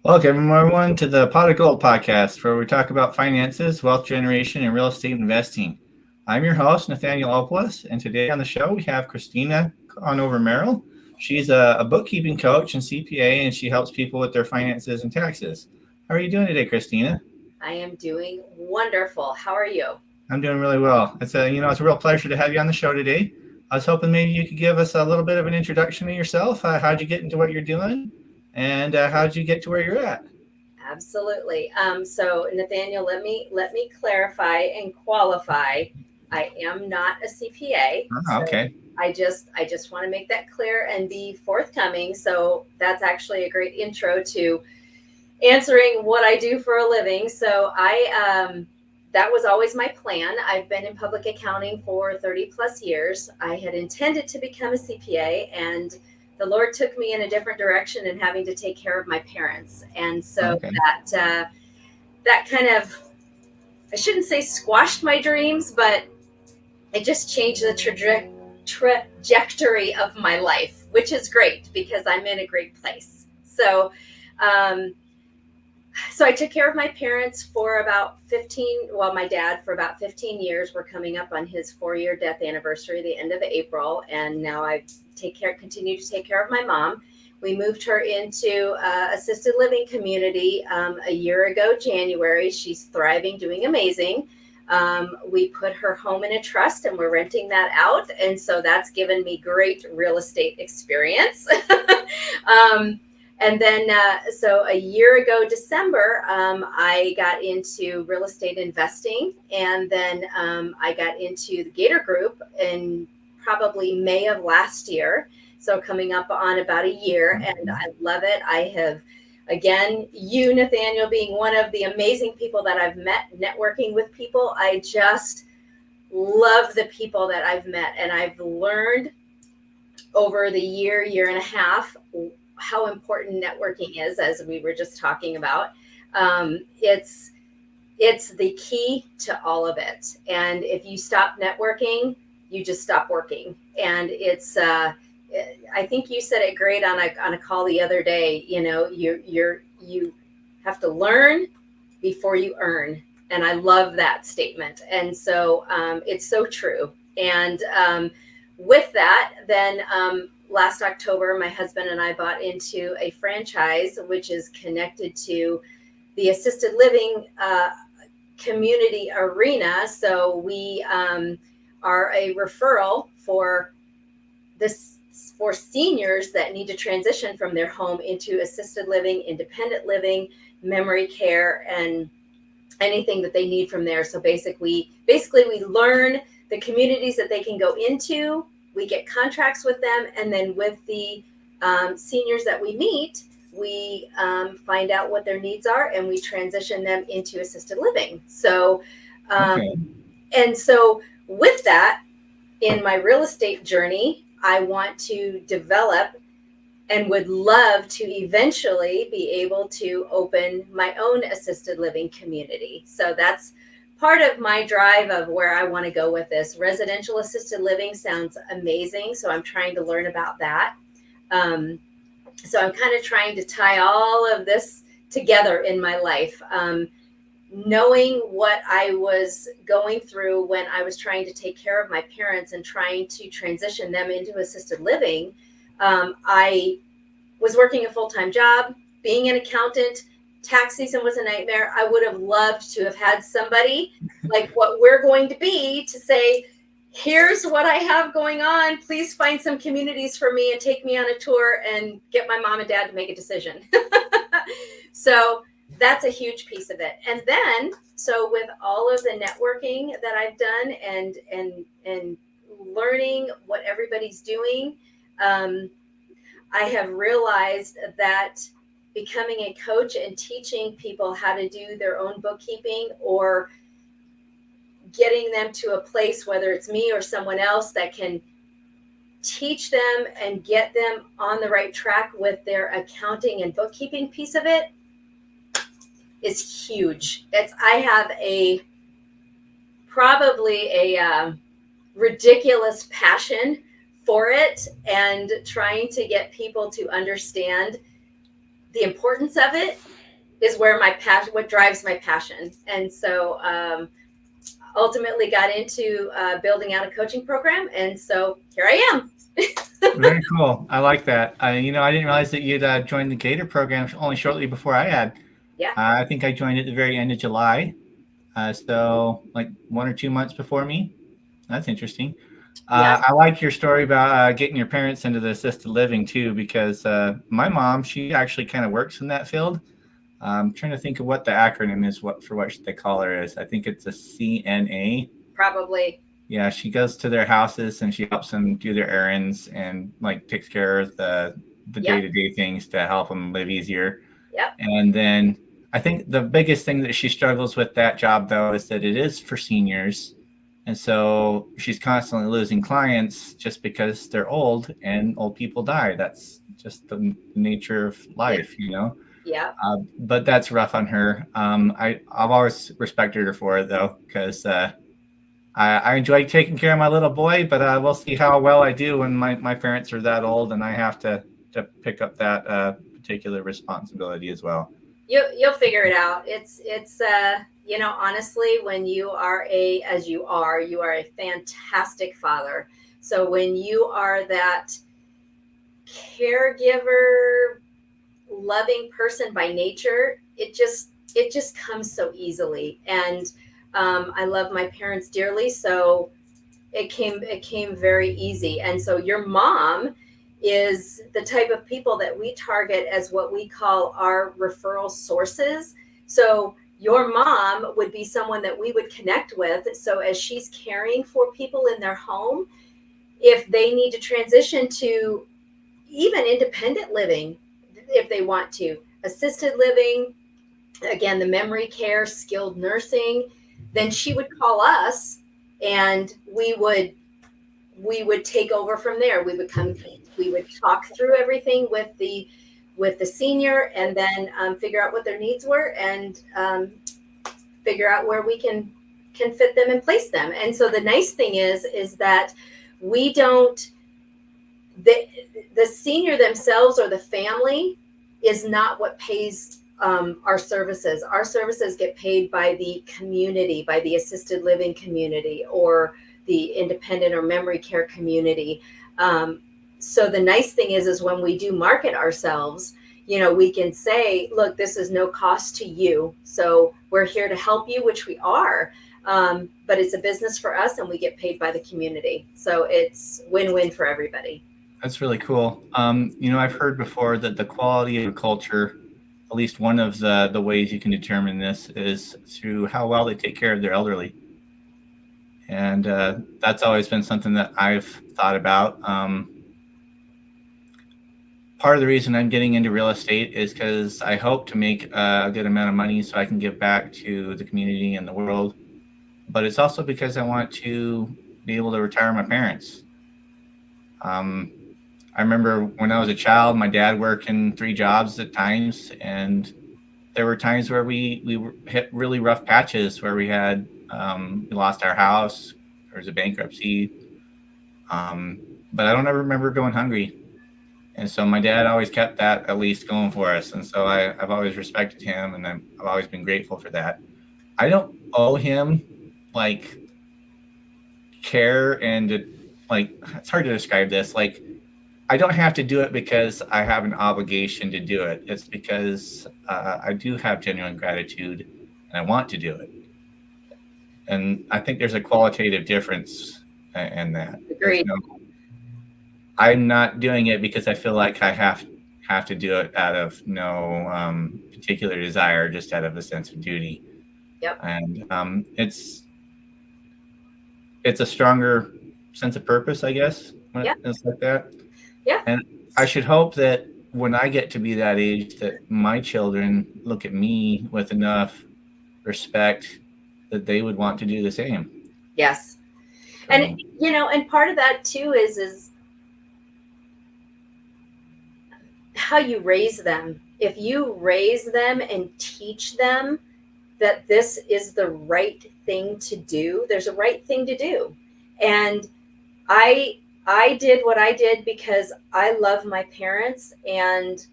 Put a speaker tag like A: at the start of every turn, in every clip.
A: Welcome, everyone, to the Pot of Gold podcast, where we talk about finances, wealth generation, and real estate investing. I'm your host, Nathaniel Opoulos, and today on the show we have Christina Conover-Merrill. She's a bookkeeping coach and CPA, and she helps people with their finances and taxes. How are you doing today, Christina?
B: I am doing wonderful. How are you?
A: I'm doing really well. It's a real pleasure to have you on the show today. I was hoping maybe you could give us a little bit of an introduction to yourself. How'd you get into what you're doing, and how'd you get to where you're at?
B: Absolutely. So Nathaniel, let me clarify and qualify. I am not a CPA, so
A: Okay.
B: I just want to make that clear and be forthcoming. So that's actually a great intro to answering what I do for a living. So that was always my plan. I've been in public accounting for 30 plus years. I had intended to become a CPA, and the Lord took me in a different direction and having to take care of my parents. And so
A: Okay.
B: that kind of, I shouldn't say squashed my dreams, but it just changed the trajectory of my life, which is great because I'm in a great place. Um, so I took care of my parents for about 15, well, my dad for about 15 years. We're coming up on his 4-year death anniversary, the end of April. And now I continue to take care of my mom. We moved her into assisted living community a year ago, January. She's thriving, doing amazing. We put her home in a trust and we're renting that out. And so that's given me great real estate experience. And then, so a year ago, December, I got into real estate investing. And then I got into the Gator group in probably May of last year. So coming up on about a year, and I love it. I have, again, you, Nathaniel, being one of the amazing people that I've met, networking with people. I just love the people that I've met. And I've learned over the year and a half, how important networking is, as we were just talking about. It's the key to all of it. And if you stop networking, you just stop working. And it's, I think you said it great on a call the other day. You know, you have to learn before you earn. And I love that statement. And so it's so true. And with that, then last October, my husband and I bought into a franchise, which is connected to the assisted living community arena. So we are a referral for seniors that need to transition from their home into assisted living, independent living, memory care, and anything that they need from there. So basically we learn the communities that they can go into. We get contracts with them, and then with the seniors that we meet, we find out what their needs are, and we transition them into assisted living. So, and so with that, in my real estate journey, I want to develop and would love to eventually be able to open my own assisted living community. So that's part of my drive of where I want to go with this. Residential assisted living sounds amazing. So I'm trying to learn about that. So I'm kind of trying to tie all of this together in my life. Knowing what I was going through when I was trying to take care of my parents and trying to transition them into assisted living, I was working a full-time job, being an accountant. Tax season was a nightmare. I would have loved to have had somebody like what we're going to be to say, here's what I have going on. Please find some communities for me and take me on a tour and get my mom and dad to make a decision. So that's a huge piece of it. And then, so with all of the networking that I've done and learning what everybody's doing, I have realized that becoming a coach and teaching people how to do their own bookkeeping, or getting them to a place, whether it's me or someone else, that can teach them and get them on the right track with their accounting and bookkeeping piece of it, is huge. I have probably a ridiculous passion for it, and trying to get people to understand the importance of it is where my passion, what drives my passion. And so ultimately got into building out a coaching program. And so here I am.
A: Very cool. I like that. I didn't realize that you'd joined the Gator program only shortly before I had.
B: Yeah.
A: I think I joined at the very end of July. So like 1 or 2 months before me. That's interesting.
B: Yeah.
A: I like your story about getting your parents into the assisted living too, because my mom, she actually kind of works in that field. I'm trying to think of what the acronym is, what they call her is. I think it's a CNA.
B: Probably.
A: Yeah, she goes to their houses and she helps them do their errands and like takes care of the
B: Yep.
A: day-to-day things to help them live easier.
B: Yep.
A: And then I think the biggest thing that she struggles with that job though is that it is for seniors. And so she's constantly losing clients just because they're old and old people die. That's just the nature of life,
B: Yeah.
A: But that's rough on her. I've always respected her for it though, because I enjoy taking care of my little boy, but we'll see how well I do when my parents are that old and I have to pick up that particular responsibility as well.
B: You'll figure it out. It's honestly, when you are you are a fantastic father. So when you are that caregiver, loving person by nature, it just comes so easily. And I love my parents dearly, so it came very easy. And so your mom is the type of people that we target as what we call our referral sources. So your mom would be someone that we would connect with. So as she's caring for people in their home, if they need to transition to even independent living, if they want to, assisted living, again, the memory care, skilled nursing, then she would call us and we would take over from there. We would talk through everything with the senior, and then figure out what their needs were, and figure out where we can fit them and place them. And so the nice thing is that we don't, the senior themselves or the family is not what pays our services. Our services get paid by the community, by the assisted living community or the independent or memory care community. So the nice thing is when we do market ourselves, we can say, look, this is no cost to you. So we're here to help you, which we are. But it's a business for us and we get paid by the community. So it's win-win for everybody.
A: That's really cool. I've heard before that the quality of a culture, at least one of the ways you can determine this is through how well they take care of their elderly. And that's always been something that I've thought about. Part of the reason I'm getting into real estate is because I hope to make a good amount of money so I can give back to the community and the world. But it's also because I want to be able to retire my parents. I remember when I was a child, my dad working 3 jobs at times, and there were times where we hit really rough patches where we had we lost our house. There was a bankruptcy, but I don't ever remember going hungry. And so my dad always kept that at least going for us. And so I've always respected him, and I've always been grateful for that. I don't owe him like care and like, it's hard to describe this. Like, I don't have to do it because I have an obligation to do it. It's because I do have genuine gratitude and I want to do it. And I think there's a qualitative difference in that.
B: Agreed.
A: I'm not doing it because I feel like I have to do it out of no particular desire, just out of a sense of duty.
B: Yep.
A: And it's a stronger sense of purpose, I guess, when it's like that.
B: Yeah.
A: And I should hope that when I get to be that age, that my children look at me with enough respect that they would want to do the same.
B: Yes. And, and part of that too is how you raise them. If you raise them and teach them that this is the right thing to do, there's a right thing to do. And I did what I did because I love my parents, and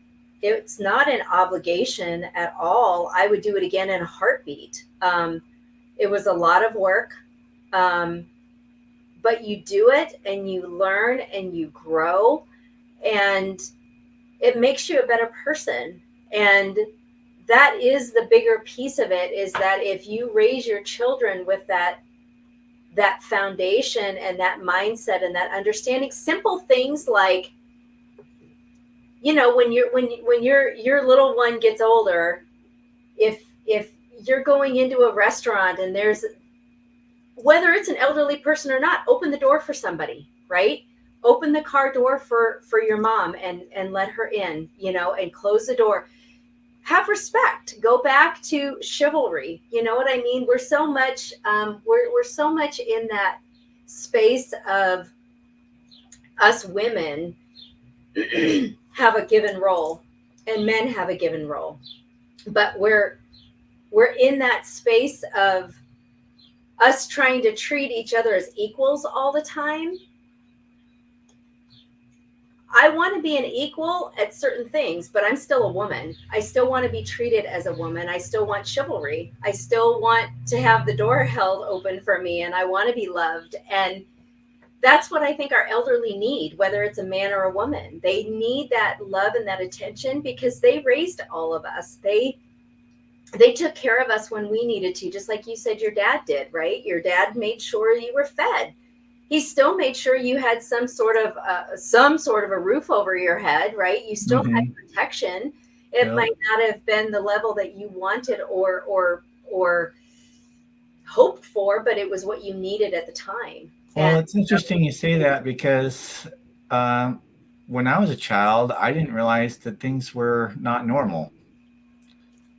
B: it's not an obligation at all. I would do it again in a heartbeat. It was a lot of work, but you do it and you learn and you grow, and it makes you a better person. And that is the bigger piece of it, is that if you raise your children with that foundation and that mindset and that understanding, simple things like, when your little one gets older, if you're going into a restaurant and there's, whether it's an elderly person or not, open the door for somebody, right? Open the car door for your mom and let her in, and close the door. Have respect. Go back to chivalry. You know what I mean? We're so much we're so much in that space of us women have a given role and men have a given role. But we're in that space of us trying to treat each other as equals all the time. I want to be an equal at certain things, but I'm still a woman. I still want to be treated as a woman. I still want chivalry. I still want to have the door held open for me, and I want to be loved. And that's what I think our elderly need, whether it's a man or a woman. They need that love and that attention because they raised all of us. They took care of us when we needed to, just like you said your dad did, right? Your dad made sure you were fed. He still made sure you had some sort of a roof over your head, right? You still had protection. It might not have been the level that you wanted or hoped for, but it was what you needed at the time.
A: Well, it's interesting you say that because when I was a child, I didn't realize that things were not normal.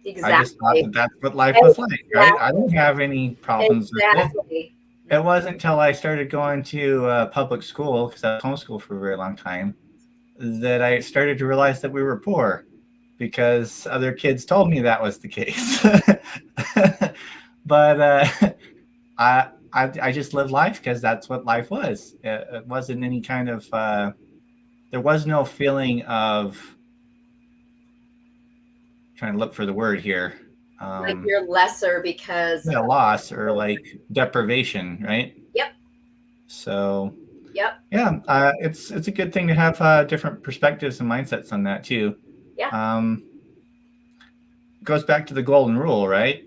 B: Exactly.
A: I just thought that that's what life was like, right? I didn't have any problems with it. It wasn't until I started going to public school, because I was homeschooled for a very long time, that I started to realize that we were poor because other kids told me that was the case. But I just lived life because that's what life was. It wasn't any kind of, there was no feeling of, trying to look for the word here.
B: Like you're lesser because
A: loss or like deprivation, right?
B: Yep.
A: So
B: yep.
A: Yeah, it's a good thing to have different perspectives and mindsets on that too.
B: Yeah.
A: Goes back to the golden rule, right?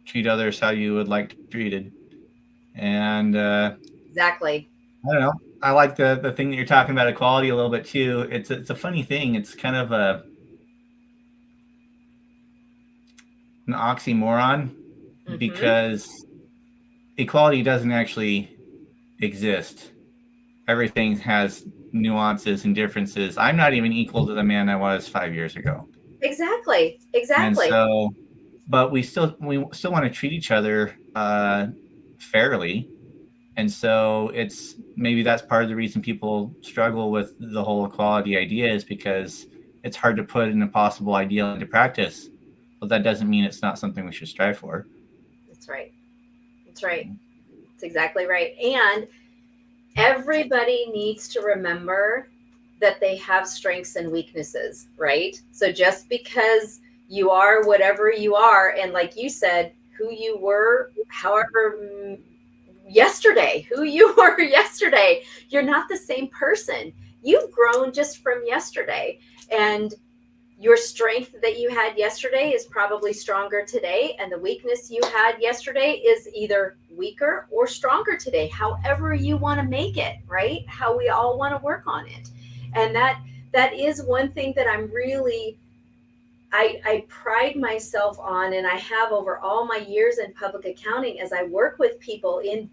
A: Treat others how you would like to be treated. And
B: exactly.
A: I don't know. I like the thing that you're talking about, equality, a little bit too. It's a funny thing. It's kind of an oxymoron because equality doesn't actually exist. Everything has nuances and differences. I'm not even equal to the man I was 5 years ago.
B: Exactly.
A: And so, but we still want to treat each other fairly. And so it's maybe that's part of the reason people struggle with the whole equality idea, is because it's hard to put an impossible ideal into practice. But that doesn't mean it's not something we should strive for.
B: That's right. That's right. That's exactly right. And everybody needs to remember that they have strengths and weaknesses, right? So just because you are whatever you are, and like you said, who you were, however yesterday, you're not the same person. You've grown just from yesterday, and your strength that you had yesterday is probably stronger today, and the weakness you had yesterday is either weaker or stronger today, however you want to make it, right? How we all want to work on it. And that is one thing that I'm really, I pride myself on, and I have over all my years in public accounting, as I work with people in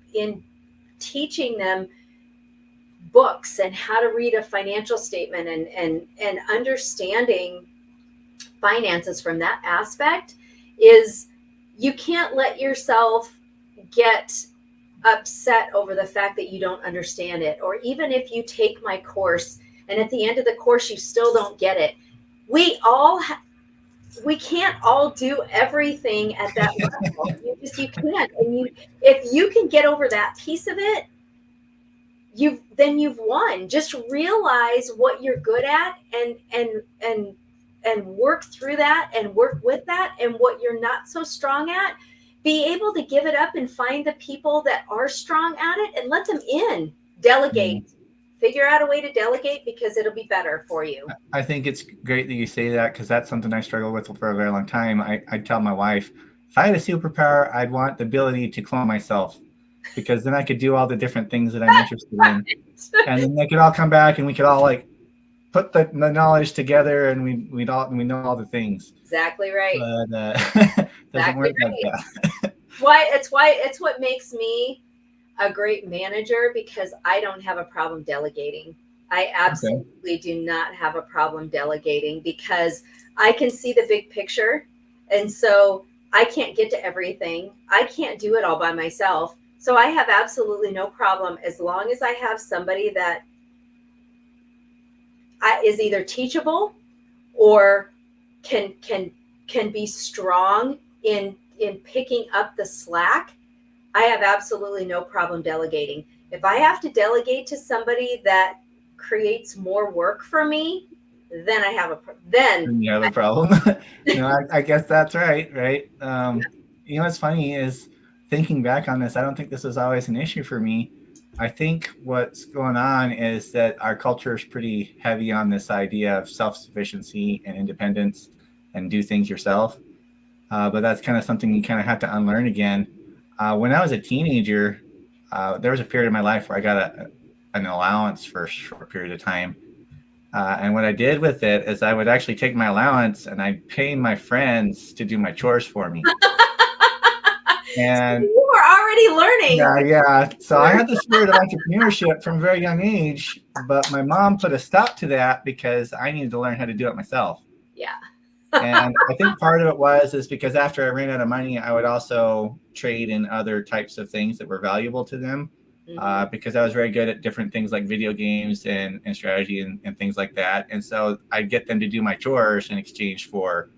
B: teaching them books and how to read a financial statement and understanding finances from that aspect, is you can't let yourself get upset over the fact that you don't understand it. Or even if you take my course and at the end of the course you still don't get it, we can't all do everything at that level. You can't. And if you can get over that piece of it, you've won. Just realize what you're good at and work through that and work with that, and what you're not so strong at, be able to give it up and find the people that are strong at it and let them in. Delegate. Figure out a way to delegate, because it'll be better for you.
A: I think it's great that you say that, because that's something I struggled with for a very long time. I tell my wife, if I had a superpower, I'd want the ability to clone myself, because then I could do all the different things that I'm interested in, and then they could all come back and we could all like put the knowledge together, and we know all the things.
B: Exactly right.
A: But doesn't work like that.
B: It's what makes me a great manager, because I don't have a problem delegating. I absolutely do not have a problem delegating, because I can see the big picture. And so I can't get to everything. I can't do it all by myself. So I have absolutely no problem, as long as I have somebody that is either teachable or can be strong in picking up the slack. I have absolutely no problem delegating. If I have to delegate to somebody that creates more work for me, then I have a
A: problem. I guess that's right. What's funny is, thinking back on this, I don't think this was always an issue for me. I think what's going on is that our culture is pretty heavy on this idea of self-sufficiency and independence and do things yourself. But that's kind of something you kind of have to unlearn again. When I was a teenager, there was a period of my life where I got an allowance for a short period of time. And what I did with it is I would actually take my allowance and I'd pay my friends to do my chores for me. And
B: so you were already learning.
A: Yeah. So I had the spirit of entrepreneurship from a very young age, but my mom put a stop to that because I needed to learn how to do it myself.
B: Yeah.
A: And I think part of it is because after I ran out of money, I would also trade in other types of things that were valuable to them, because I was very good at different things like video games and strategy and things like that. And so I'd get them to do my chores in exchange for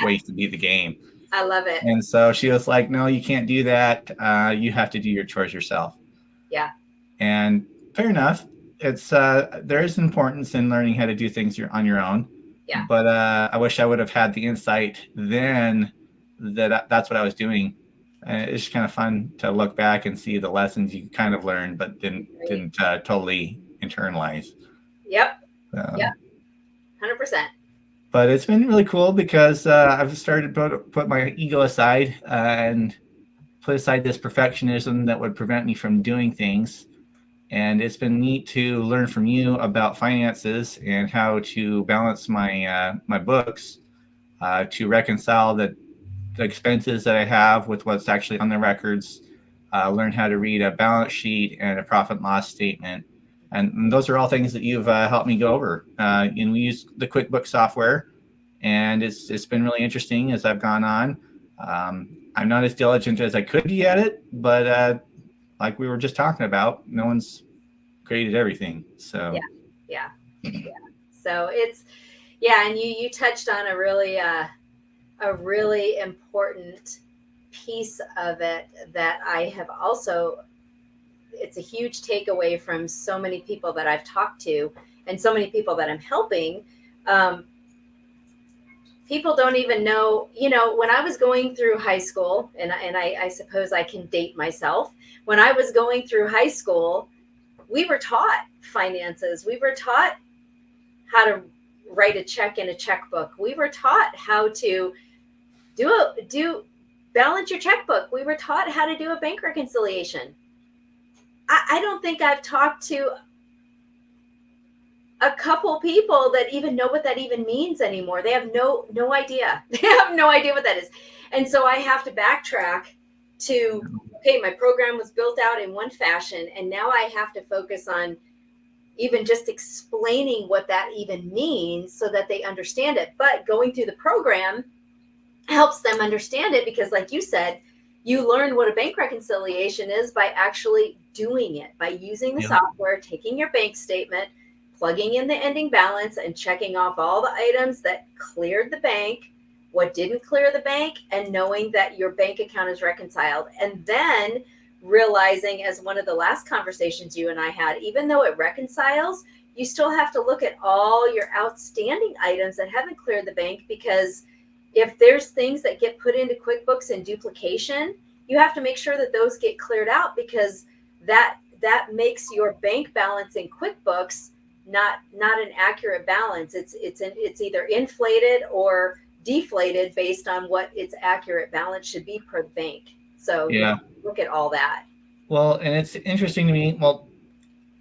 A: ways to beat the game.
B: I love it.
A: And so she was like, no, you can't do that. You have to do your chores yourself.
B: Yeah.
A: And fair enough. It's there is importance in learning how to do things on your own.
B: Yeah.
A: But I wish I would have had the insight then that that's what I was doing. It's just kind of fun to look back and see the lessons you kind of learned, but didn't totally internalize.
B: Yep. Yep. 100%.
A: But it's been really cool because I've started to put my ego aside and put aside this perfectionism that would prevent me from doing things. And it's been neat to learn from you about finances and how to balance my my books to reconcile the expenses that I have with what's actually on the records. Learn how to read a balance sheet and a profit and loss statement. And those are all things that you've helped me go over. And we use the QuickBooks software, and it's been really interesting as I've gone on. I'm not as diligent as I could be at it, but like we were just talking about, no one's created everything. So
B: yeah. So it's and you touched on a really important piece of it that I have also. It's a huge takeaway from so many people that I've talked to and so many people that I'm helping. People don't even know, when I was going through high school, and I suppose I can date myself. When I was going through high school, we were taught finances. We were taught how to write a check in a checkbook. We were taught how to balance your checkbook. We were taught how to do a bank reconciliation. I don't think I've talked to a couple people that even know what that even means anymore. They have no idea. They have no idea what that is. And so I have to backtrack to, okay, my program was built out in one fashion, and now I have to focus on even just explaining what that even means so that they understand it. But going through the program helps them understand it because, like you said, you learn what a bank reconciliation is by actually doing it, by using the software, taking your bank statement, plugging in the ending balance, and checking off all the items that cleared the bank, what didn't clear the bank, and knowing that your bank account is reconciled. And then realizing, as one of the last conversations you and I had, even though it reconciles, you still have to look at all your outstanding items that haven't cleared the bank, because if there's things that get put into QuickBooks and duplication, you have to make sure that those get cleared out, because that makes your bank balance in QuickBooks not an accurate balance. It's either inflated or deflated based on what its accurate balance should be per bank. So
A: Yeah.
B: Look at all that.
A: Well, and it's interesting to me. Well,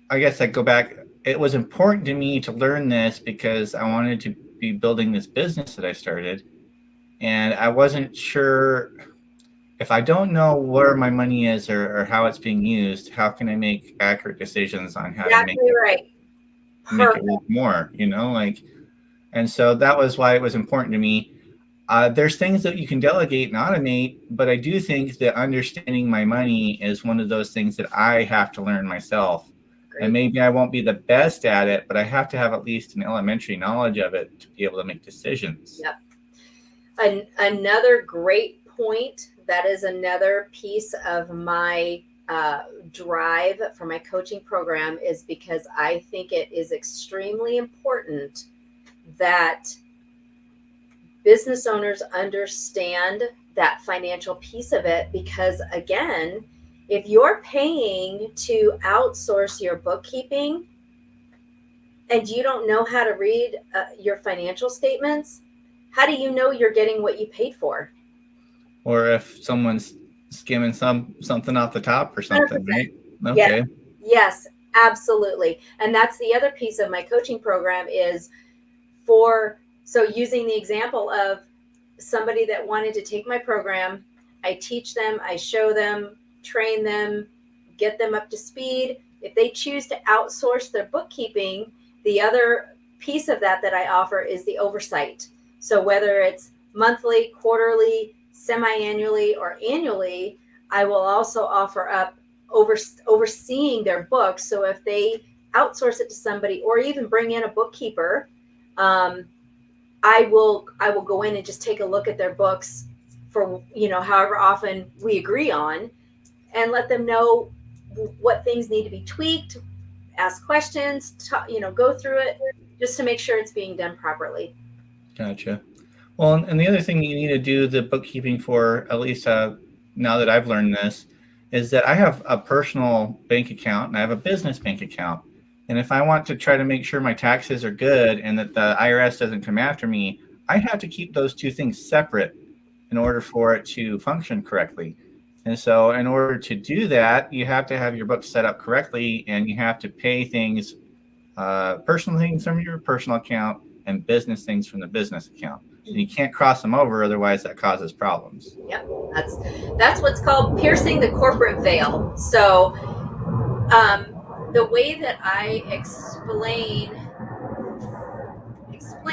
A: I guess I go back. It was important to me to learn this because I wanted to be building this business that I started. And I wasn't sure, if I don't know where my money is or how it's being used, how can I make accurate decisions on how
B: Exactly
A: to
B: right.
A: make it work more, and so that was why it was important to me. There's things that you can delegate and automate, but I do think that understanding my money is one of those things that I have to learn myself.
B: Great.
A: And maybe I won't be the best at it, but I have to have at least an elementary knowledge of it to be able to make decisions.
B: Yep. Another great point, that is another piece of my drive for my coaching program, is because I think it is extremely important that business owners understand that financial piece of it, because again, if you're paying to outsource your bookkeeping and you don't know how to read your financial statements, how do you know you're getting what you paid for?
A: Or if someone's skimming something off the top or something, 100%. Right?
B: Okay. Yeah. Yes, absolutely. And that's the other piece of my coaching program is so using the example of somebody that wanted to take my program, I teach them, I show them, train them, get them up to speed. If they choose to outsource their bookkeeping, the other piece of that I offer is the oversight. So whether it's monthly, quarterly, semi-annually, or annually, I will also offer up overseeing their books. So if they outsource it to somebody or even bring in a bookkeeper, I will go in and just take a look at their books for, however often we agree on, and let them know what things need to be tweaked, ask questions, go through it just to make sure it's being done properly.
A: Gotcha. Well, and the other thing you need to do the bookkeeping for, at least now that I've learned this, is that I have a personal bank account and I have a business bank account. And if I want to try to make sure my taxes are good and that the IRS doesn't come after me, I have to keep those two things separate in order for it to function correctly. And so in order to do that, you have to have your books set up correctly, and you have to pay things, personal things from your personal account and business things from the business account. And you can't cross them over, otherwise that causes problems.
B: Yep, that's what's called piercing the corporate veil. So the way that I explain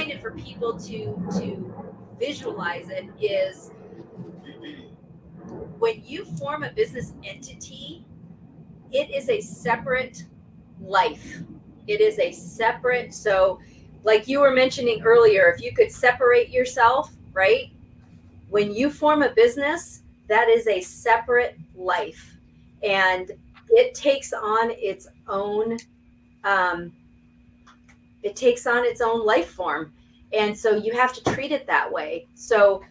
B: it for people to visualize it is, when you form a business entity, it is a separate life. It is a separate, so like you were mentioning earlier, if you could separate yourself, right? When you form a business, that is a separate life, and it takes on its own life form. And so you have to treat it that way. So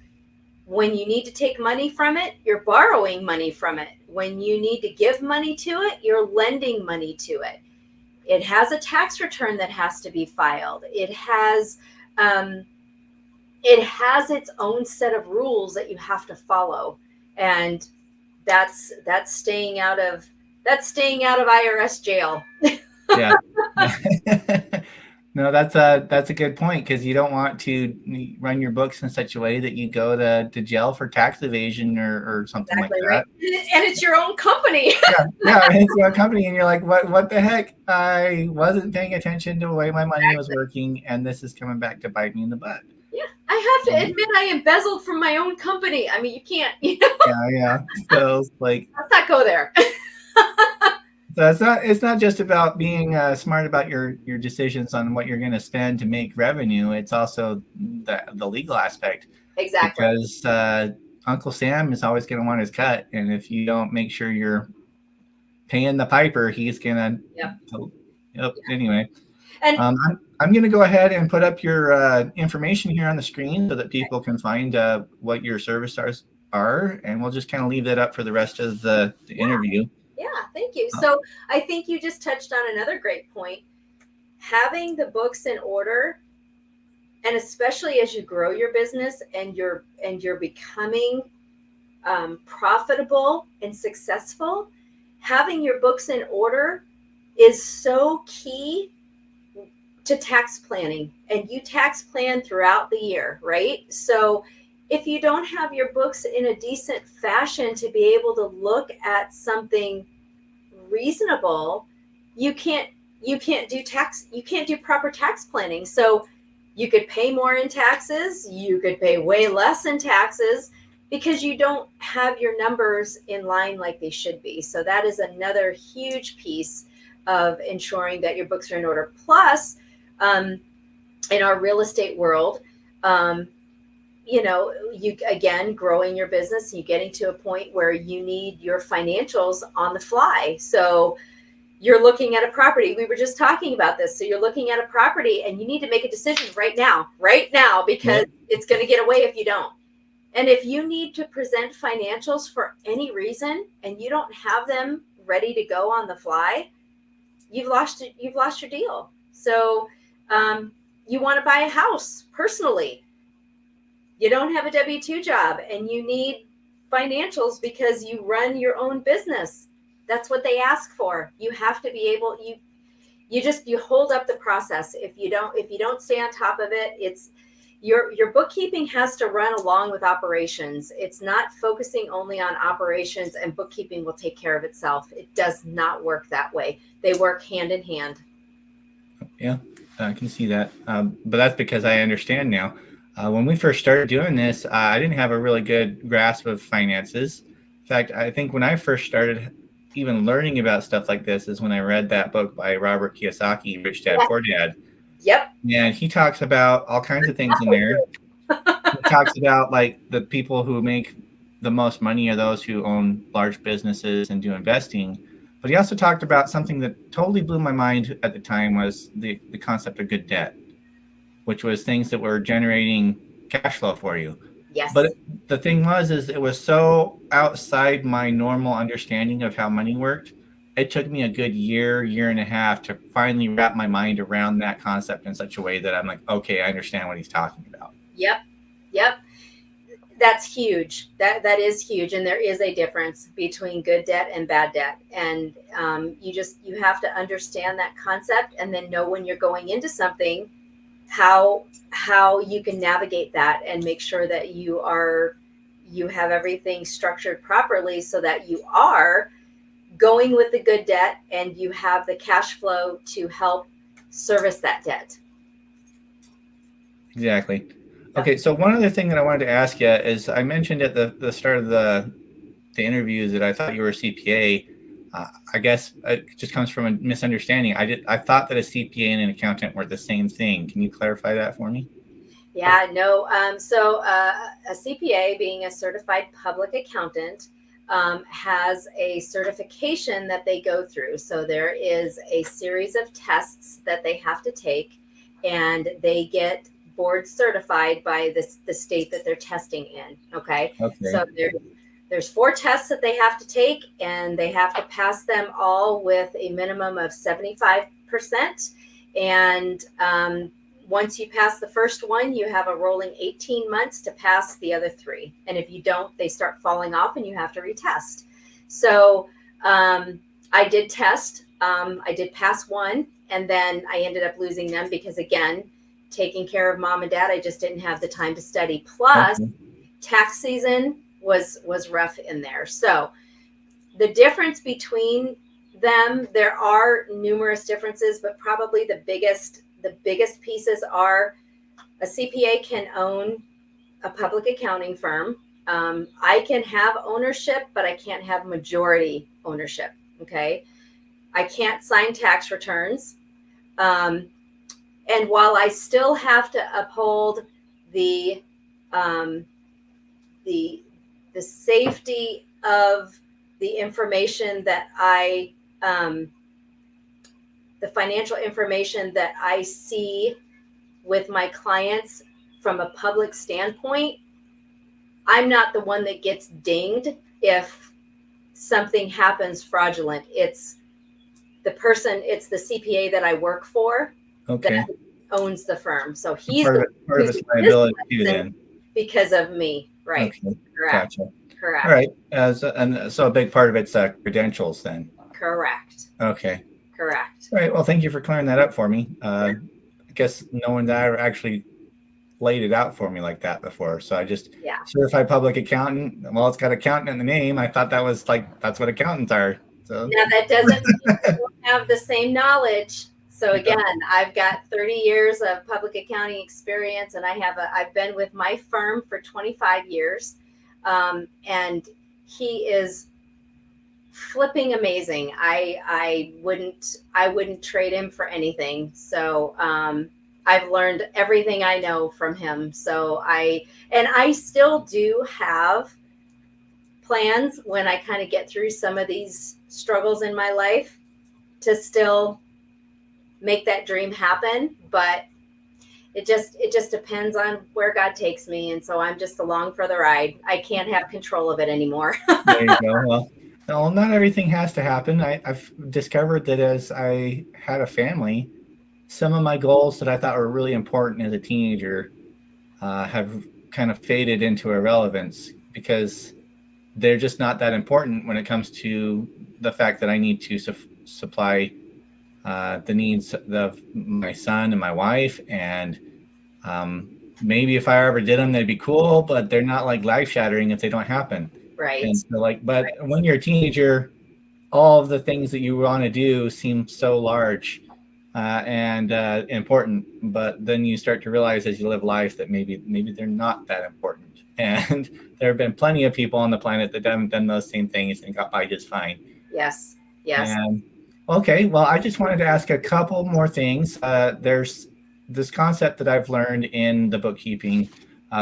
B: when you need to take money from it, you're borrowing money from it. When you need to give money to it, you're lending money to it. It has a tax return that has to be filed. It has its own set of rules that you have to follow, and that's staying out of IRS jail.
A: Yeah. No, that's a good point, because you don't want to run your books in such a way that you go to jail for tax evasion or something exactly like that.
B: Right. And it's your own company.
A: yeah, it's your own company, and you're like, what the heck? I wasn't paying attention to the way my money was working, and this is coming back to bite me in the butt.
B: Yeah, I have to admit I embezzled from my own company. I mean, you can't.
A: Yeah. So like,
B: let's not go there.
A: So it's not just about being smart about your decisions on what you're going to spend to make revenue. It's also the legal aspect.
B: Exactly.
A: Because Uncle Sam is always going to want his cut, and if you don't make sure you're paying the piper, he's going to.
B: Yep.
A: Anyway.
B: And
A: I'm going to go ahead and put up your information here on the screen so that people can find what your services are, and we'll just kind of leave that up for the rest of the interview.
B: Yeah, thank you. So I think you just touched on another great point. Having the books in order, and especially as you grow your business and you're becoming profitable and successful, having your books in order is so key to tax planning. And you tax plan throughout the year, right? So if you don't have your books in a decent fashion to be able to look at something reasonable, you can't do proper tax planning. So you could pay more in taxes, you could pay way less in taxes because you don't have your numbers in line like they should be. So that is another huge piece of ensuring that your books are in order. Plus, in our real estate world, you again growing your business, you getting to a point where you need your financials on the fly. So you're looking at a property. We were just talking about this. So you're looking at a property and you need to make a decision right now, because it's going to get away if you don't. And if you need to present financials for any reason and you don't have them ready to go on the fly, you've lost your deal. So you want to buy a house personally. You don't have a W-2 job and you need financials because you run your own business. That's what they ask for. You have to be able, you hold up the process. If you don't stay on top of it, it's your bookkeeping has to run along with operations. It's not focusing only on operations and bookkeeping will take care of itself. It does not work that way. They work hand in hand.
A: Yeah, I can see that. But that's because I understand now. When we first started doing this, I didn't have a really good grasp of finances. In fact, I think when I first started even learning about stuff like this is when I read that book by Robert Kiyosaki, Rich Dad, Poor Dad.
B: Yep.
A: And he talks about all kinds of things in there. He talks about like the people who make the most money are those who own large businesses and do investing. But he also talked about something that totally blew my mind at the time was the concept of good debt, which was things that were generating cash flow for you.
B: Yes.
A: But the thing is it was so outside my normal understanding of how money worked. It took me a good year and a half to finally wrap my mind around that concept in such a way that I'm like, okay, I understand what he's talking about.
B: Yep. That's huge. That is huge. And there is a difference between good debt and bad debt. And you have to understand that concept and then know when you're going into something, how you can navigate that and make sure that you have everything structured properly so that you are going with the good debt and you have the cash flow to help service that debt.
A: Exactly. Okay, so one other thing that I wanted to ask you is I mentioned at the start of the interviews that I thought you were a CPA. I guess it just comes from a misunderstanding. I thought that a CPA and an accountant were the same thing. Can you clarify that for me?
B: Yeah, no. So a CPA, being a certified public accountant, has a certification that they go through. So there is a series of tests that they have to take, and they get board certified by the state that they're testing in. Okay. So there's 4 tests that they have to take, and they have to pass them all with a minimum of 75%. And once you pass the first one, you have a rolling 18 months to pass the other 3. And if you don't, they start falling off and you have to retest. So I did test. I did pass one, and then I ended up losing them because, again, taking care of mom and dad, I just didn't have the time to study. Plus, tax season was rough in there. So the difference between them, there are numerous differences, but probably the biggest pieces are a CPA can own a public accounting firm. I can have ownership, but I can't have majority ownership. Okay. I can't sign tax returns. And while I still have to uphold the safety of the information that I the financial information that I see with my clients from a public standpoint, I'm not the one that gets dinged if something happens fraudulent. It's the CPA that I work for
A: Okay.
B: that owns the firm. So he's
A: Part of
B: who's
A: its liability too, then.
B: because of me. Right.
A: Okay.
B: Correct.
A: Gotcha.
B: Correct.
A: All right. And so a big part of it's credentials then.
B: Correct.
A: Okay.
B: Correct.
A: All right. Well, thank you for clearing that up for me. I guess no one that actually laid it out for me like that before. So I just certified public accountant. Well, it's got accountant in the name. I thought that was that's what accountants are. So
B: now that doesn't mean you don't have the same knowledge. So again, I've got 30 years of public accounting experience, and I've been with my firm for 25 years, and he is flipping amazing. I wouldn't trade him for anything. So I've learned everything I know from him. So I still do have plans when I kind of get through some of these struggles in my life to still make that dream happen. But it just depends on where God takes me. And so I'm just along for the ride. I can't have control of it anymore.
A: There you go. Well, not everything has to happen. I've discovered that as I had a family, some of my goals that I thought were really important as a teenager have kind of faded into irrelevance because they're just not that important when it comes to the fact that I need to supply the needs of my son and my wife. And maybe if I ever did them, they'd be cool, but they're not like life shattering if they don't happen.
B: Right.
A: And so when you're a teenager, all of the things that you want to do seem so large and important, but then you start to realize as you live life that maybe they're not that important. And there have been plenty of people on the planet that haven't done those same things and got by just fine.
B: Yes.
A: And, okay. Well, I just wanted to ask a couple more things. There's this concept that I've learned in the bookkeeping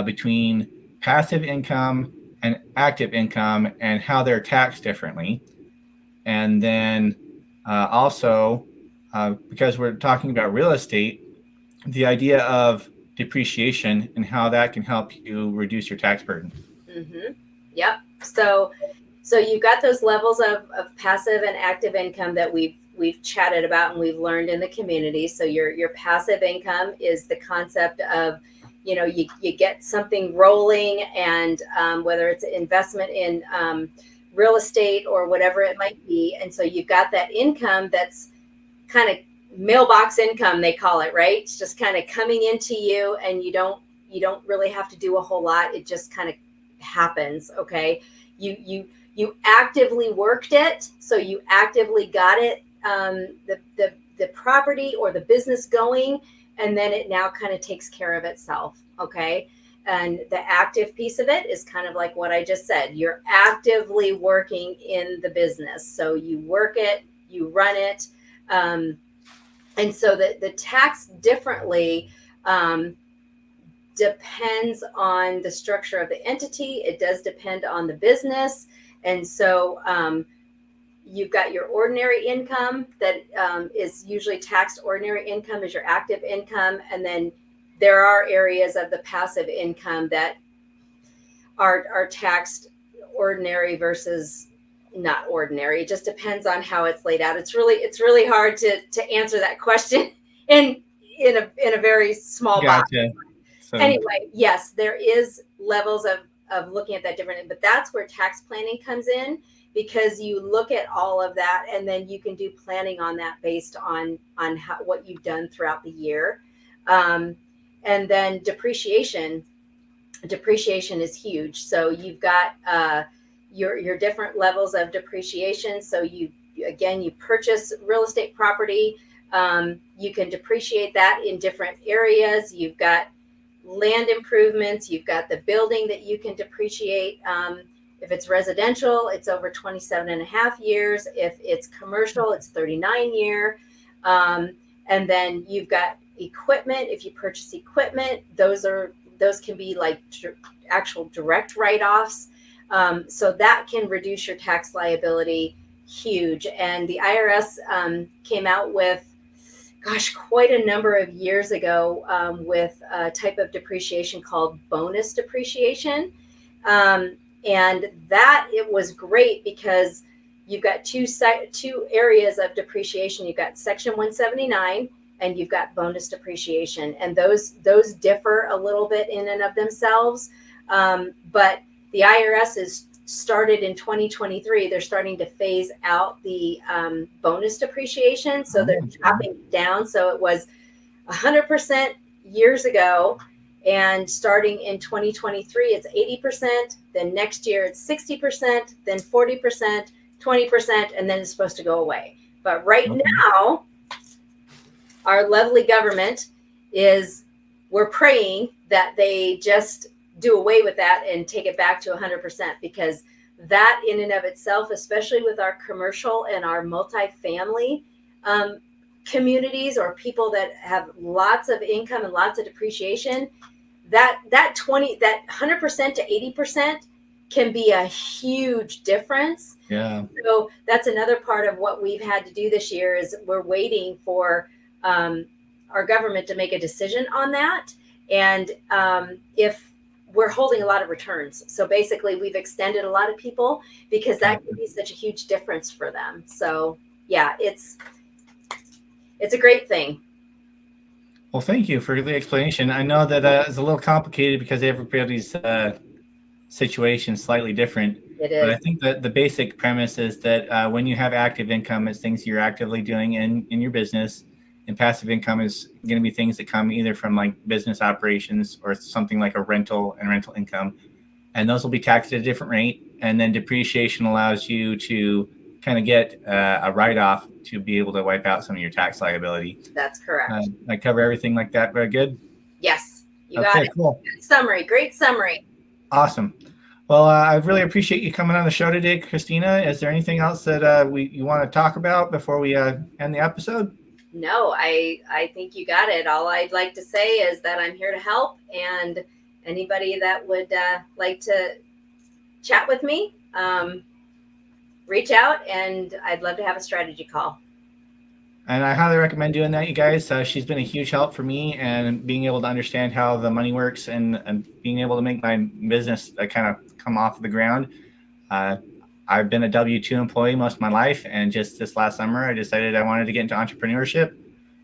A: between passive income and active income and how they're taxed differently. And then also, because we're talking about real estate, the idea of depreciation and how that can help you reduce your tax burden.
B: Mm-hmm. Yep. So you've got those levels of passive and active income that we've chatted about and we've learned in the community. So your passive income is the concept of, you get something rolling, and whether it's investment in real estate or whatever it might be. And so you've got that income that's kind of mailbox income, they call it, right? It's just kind of coming into you, and you don't really have to do a whole lot. It just kind of happens. Okay. You actively worked it. So you actively got it, the property or the business going, and then it now kind of takes care of itself. Okay. And the active piece of it is kind of like what I just said. You're actively working in the business. So you work it, you run it. And so the tax differently depends on the structure of the entity. It does depend on the business. And so you've got your ordinary income that is usually taxed. Ordinary income is your active income. And then there are areas of the passive income that are taxed ordinary versus not ordinary. It just depends on how it's laid out. It's really hard to answer that question in a very small box. So anyway, yes, there is levels of looking at that differently, but that's where tax planning comes in, because you look at all of that and then you can do planning on that based on what you've done throughout the year. And then depreciation is huge. So you've got your different levels of depreciation. So you purchase real estate property. You can depreciate that in different areas. You've got land improvements. You've got the building that you can depreciate. If it's residential, it's over 27 and a half years. If it's commercial, it's 39 year. And then you've got equipment. If you purchase equipment, those can be like actual direct write-offs. So that can reduce your tax liability huge. And the IRS came out with quite a number of years ago, with a type of depreciation called bonus depreciation. And that it was great because you've got two areas of depreciation. You've got Section 179 and you've got bonus depreciation. And those differ a little bit in and of themselves. But the IRS is started in 2023. They're starting to phase out the bonus depreciation. So they're chopping down. So it was 100% years ago. And starting in 2023, it's 80%. Then next year, it's 60%, then 40%, 20%, and then it's supposed to go away. But right now, our lovely government we're praying that they just do away with that and take it back to 100%, because that in and of itself, especially with our commercial and our multifamily communities or people that have lots of income and lots of depreciation, that 100% to 80% can be a huge difference.
A: Yeah.
B: So that's another part of what we've had to do this year is we're waiting for our government to make a decision on that. And if we're holding a lot of returns. So basically we've extended a lot of people because that can be such a huge difference for them. So yeah, it's a great thing.
A: Well, thank you for the explanation. I know that it's a little complicated because everybody's situation is slightly different.
B: It is.
A: But I think that the basic premise is that when you have active income, it's things you're actively doing in your business. And passive income is going to be things that come either from like business operations or something like a rental and rental income. And those will be taxed at a different rate. And then depreciation allows you to kind of get a write-off to be able to wipe out some of your tax liability.
B: That's correct.
A: I cover everything like that. Very good.
B: Yes, you got it.
A: Cool.
B: Good summary. Great summary.
A: Awesome. Well, I really appreciate you coming on the show today, Christina. Is there anything else that you want to talk about before we end the episode?
B: No, I think you got it. All I'd like to say is that I'm here to help, and anybody that would like to chat with me, reach out, and I'd love to have a strategy call.
A: And I highly recommend doing that, you guys. She's been a huge help for me and being able to understand how the money works and being able to make my business kind of come off the ground. I've been a W-2 employee most of my life, and just this last summer, I decided I wanted to get into entrepreneurship.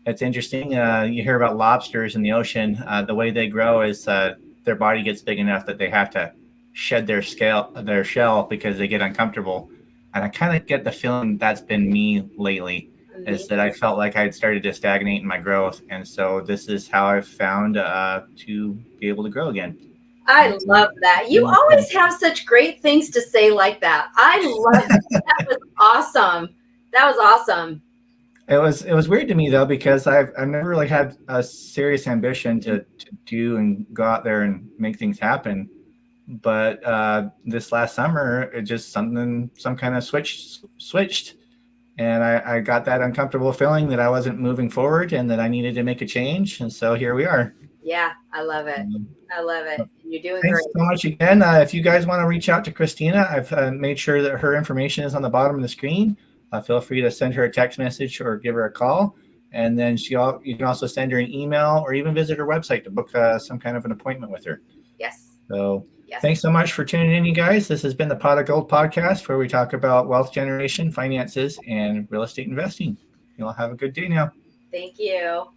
A: It's interesting. You hear about lobsters in the ocean. The way they grow is their body gets big enough that they have to shed their shell because they get uncomfortable. And I kind of get the feeling that's been me lately. Is that I felt like I had started to stagnate in my growth. And so this is how I've found to be able to grow again.
B: I love that. You always have such great things to say like that. I love it. That was awesome. That was awesome.
A: It was weird to me, though, because I've never really had a serious ambition to do and go out there and make things happen. But this last summer, it just some kind of switched. And I got that uncomfortable feeling that I wasn't moving forward and that I needed to make a change. And so here we are.
B: Yeah, I love it. I love it. You're doing
A: Thanks
B: great.
A: so much again. If you guys want to reach out to Christina, I've made sure that her information is on the bottom of the screen. Feel free to send her a text message or give her a call. And then you can also send her an email or even visit her website to book some kind of an appointment with her.
B: Yes.
A: So thanks so much for tuning in, you guys. This has been the Pot of Gold podcast, where we talk about wealth generation, finances, and real estate investing. You all have a good day now.
B: Thank you.